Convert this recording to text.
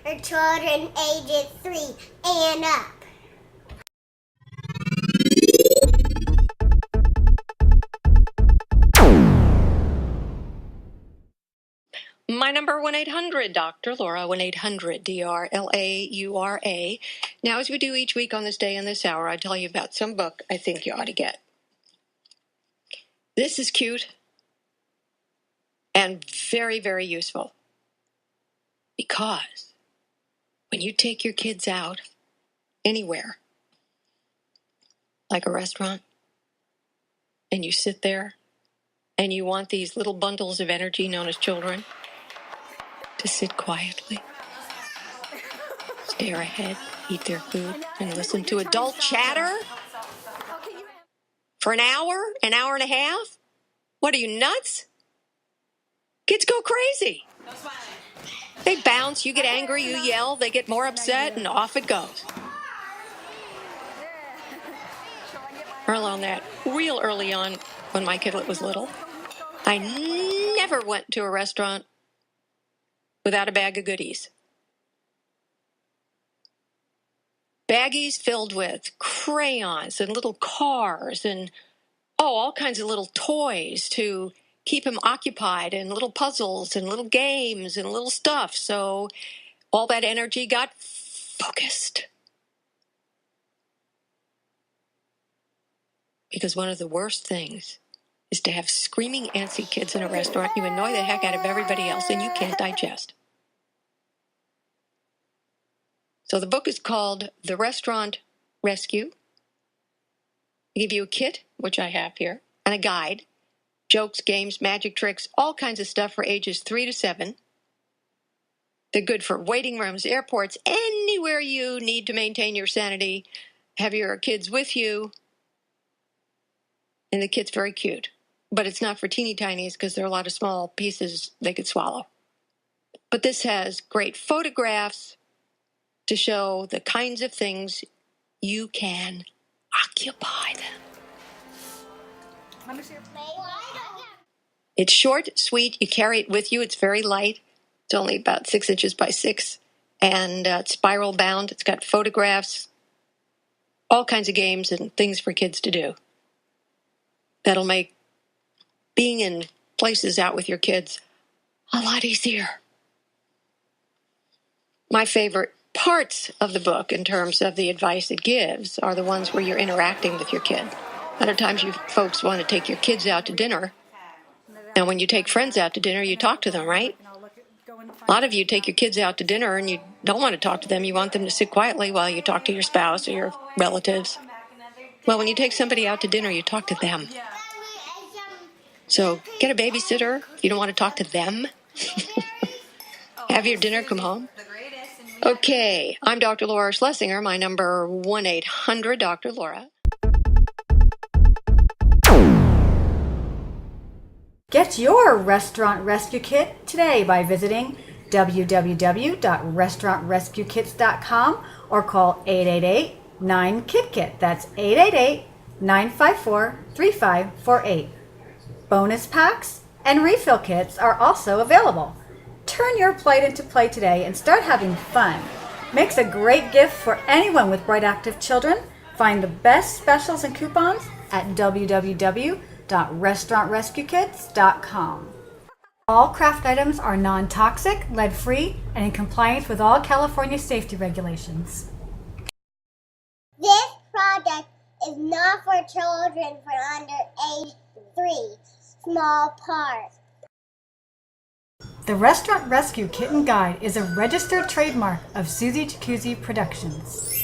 for children ages 3 and up. My number 1-800-Dr. Laura, 1-800-DRLAURA. Now, as we do each week on this day and this hour, I tell you about some book I think you ought to get. This is cute and very, very useful because when you take your kids out anywhere, like a restaurant, and you sit there and you want these little bundles of energy known as children to sit quietly, stare ahead, eat their food, and listen to adult chatter for an hour and a half? What are you, nuts? Kids go crazy. They bounce, you get angry, you yell, they get more upset, and off it goes. I learned that real early on when my kidlet was little. I never went to a restaurant without a bag of goodies. Baggies filled with crayons and little cars and, all kinds of little toys to keep him occupied, and little puzzles and little games and little stuff. So all that energy got focused. Because one of the worst things is to have screaming, antsy kids in a restaurant. You annoy the heck out of everybody else and you can't digest. So the book is called The Restaurant Rescue. I give you a kit, which I have here, and a guide. Jokes, games, magic tricks, all kinds of stuff for ages 3 to 7. They're good for waiting rooms, airports, anywhere you need to maintain your sanity. Have your kids with you. And the kit's very cute. But it's not for teeny tinies because there are a lot of small pieces they could swallow. But this has great photographs to show the kinds of things you can occupy them. It's short, sweet. You carry it with you. It's very light. It's only about 6 inches by 6. And it's spiral bound. It's got photographs, all kinds of games and things for kids to do. That'll make being in places out with your kids a lot easier. My favorite parts of the book in terms of the advice it gives are the ones where you're interacting with your kid. Other times you folks want to take your kids out to dinner. And when you take friends out to dinner, you talk to them, right? A lot of you take your kids out to dinner and you don't want to talk to them. You want them to sit quietly while you talk to your spouse or your relatives. Well, when you take somebody out to dinner, you talk to them. So get a babysitter if you don't want to talk to them. Have your dinner, come home. Okay, I'm Dr. Laura Schlesinger. My number 1-800-Dr. Laura. Get your restaurant rescue kit today by visiting www.restaurantrescuekits.com or call 888-9KIT-KIT. That's 888-954-3548. Bonus packs and refill kits are also available. Turn your plate into play today and start having fun. Makes a great gift for anyone with bright active children. Find the best specials and coupons at www.restaurantrescuekits.com. All craft items are non-toxic, lead-free, and in compliance with all California safety regulations. This product is not for children for under age 3. Small part. The Restaurant Rescue Kitten Guide is a registered trademark of Susie Jacuzzi Productions.